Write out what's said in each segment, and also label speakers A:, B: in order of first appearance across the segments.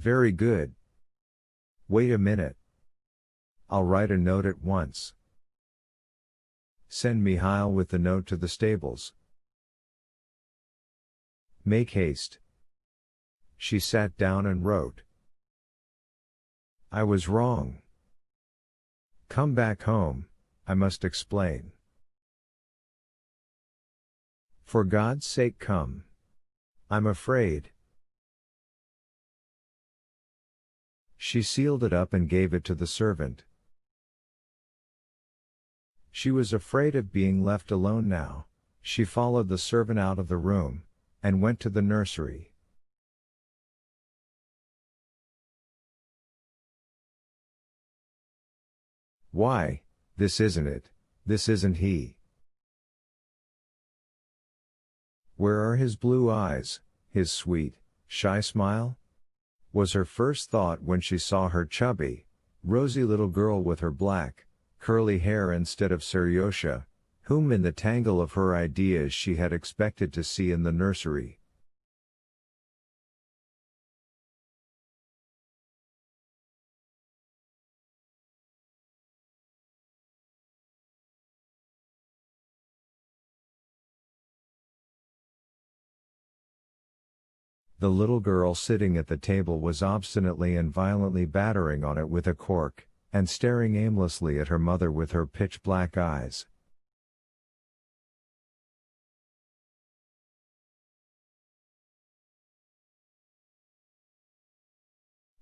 A: Very good. Wait a minute. I'll write a note at once. Send Mihail with the note to the stables. Make haste. She sat down and wrote. I was wrong. Come back home, I must explain. For God's sake come. I'm afraid. She sealed it up and gave it to the servant. She was afraid of being left alone now. She followed the servant out of the room, and went to the nursery. Why, this isn't it, this isn't he. Where are his blue eyes, his sweet, shy smile? Was her first thought when she saw her chubby, rosy little girl with her black, curly hair instead of Seryosha, whom in the tangle of her ideas she had expected to see in the nursery. The little girl sitting at the table was obstinately and violently battering on it with a cork, and staring aimlessly at her mother with her pitch-black eyes.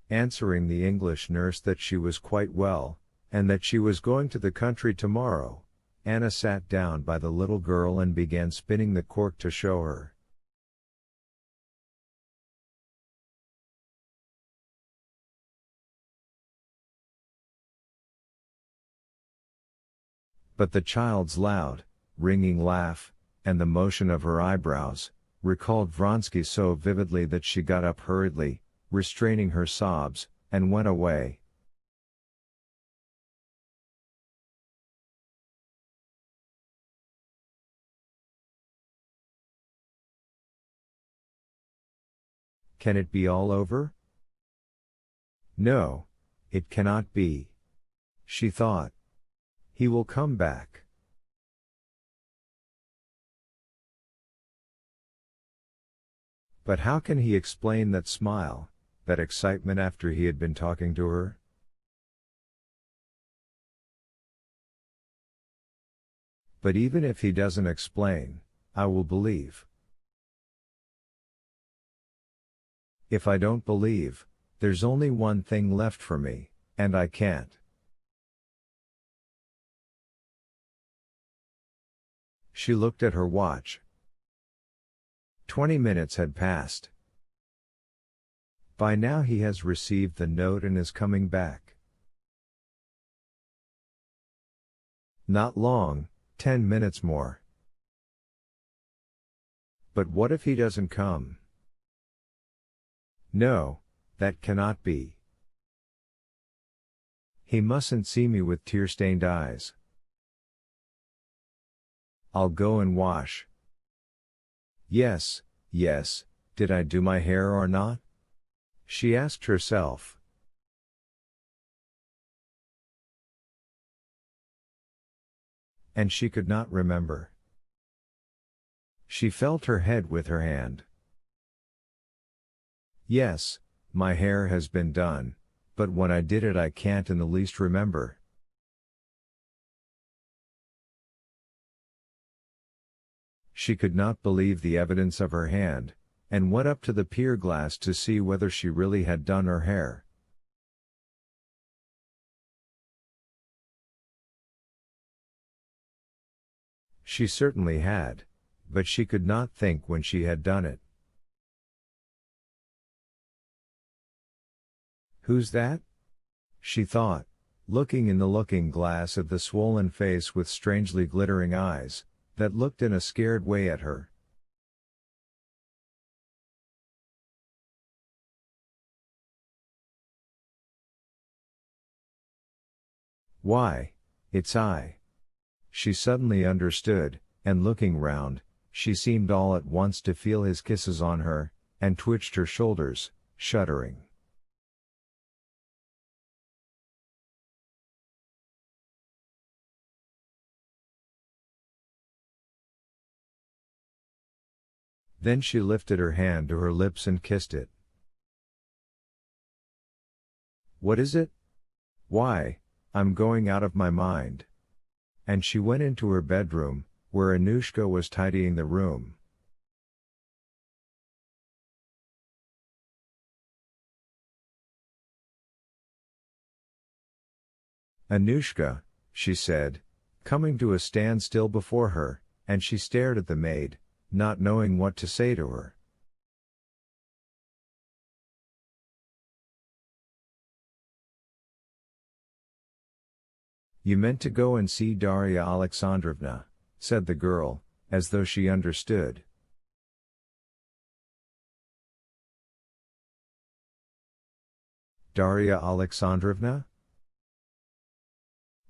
A: Answering the English nurse that she was quite well, and that she was going to the country tomorrow, Anna sat down by the little girl and began spinning the cork to show her. But the child's loud, ringing laugh, and the motion of her eyebrows, recalled Vronsky so vividly that she got up hurriedly, restraining her sobs, and went away. Can it be all over? No, it cannot be. She thought. He will come back. But how can he explain that smile, that excitement after he had been talking to her? But even if he doesn't explain, I will believe. If I don't believe, there's only one thing left for me, and I can't. She looked at her watch. 20 minutes had passed. By now he has received the note and is coming back. Not long, 10 minutes more. But what if he doesn't come? No, that cannot be. He mustn't see me with tear-stained eyes. I'll go and wash. Yes, yes, did I do my hair or not? She asked herself. And she could not remember. She felt her head with her hand. Yes, my hair has been done, but when I did it I can't in the least remember. She could not believe the evidence of her hand, and went up to the pier glass to see whether she really had done her hair. She certainly had, but she could not think when she had done it. Who's that? She thought, looking in the looking glass at the swollen face with strangely glittering eyes, that looked in a scared way at her. Why, it's I. She suddenly understood, and looking round, she seemed all at once to feel his kisses on her, and twitched her shoulders, shuddering. Then she lifted her hand to her lips and kissed it. What is it? Why, I'm going out of my mind. And she went into her bedroom, where Anushka was tidying the room. Anushka, she said, coming to a standstill before her, and she stared at the maid, not knowing what to say to her. You meant to go and see Darya Alexandrovna, said the girl, as though she understood. Darya Alexandrovna?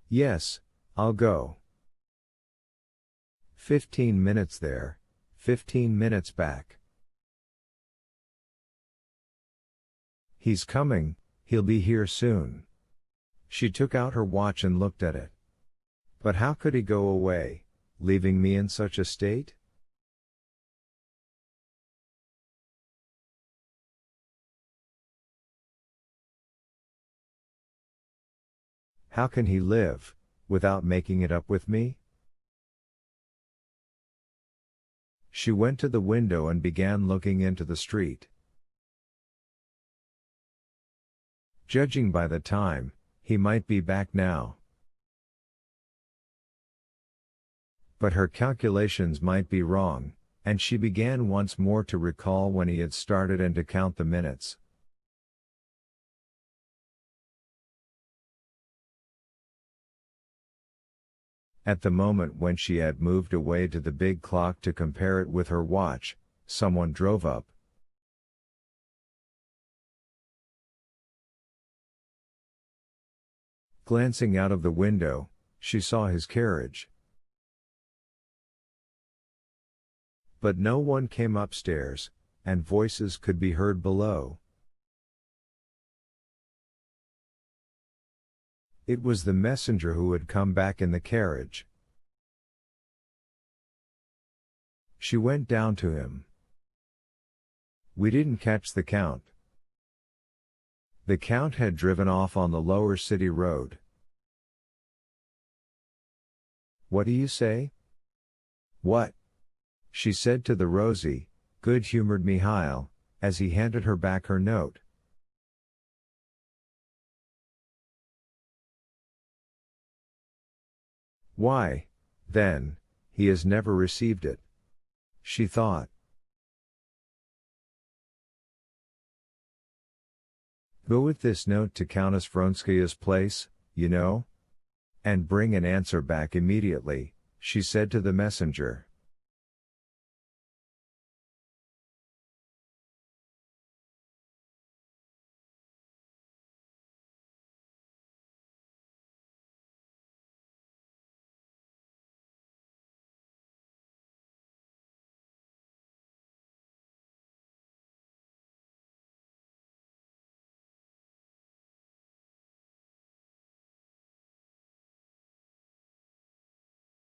A: Yes, I'll go. 15 minutes there, 15 minutes back. He's coming, he'll be here soon. She took out her watch and looked at it. But how could he go away, leaving me in such a state? How can he live, without making it up with me? She went to the window and began looking into the street. Judging by the time, he might be back now. But her calculations might be wrong, and she began once more to recall when he had started and to count the minutes. At the moment when she had moved away to the big clock to compare it with her watch, someone drove up. Glancing out of the window, she saw his carriage. But no one came upstairs, and voices could be heard below. It was the messenger who had come back in the carriage. She went down to him. We didn't catch the Count. The Count had driven off on the lower city road. What do you say? What? She said to the rosy, good-humored Mikhail, as he handed her back her note. Why, then, he has never received it. She thought. Go with this note to Countess Vronskaya's place, you know? And bring an answer back immediately, she said to the messenger.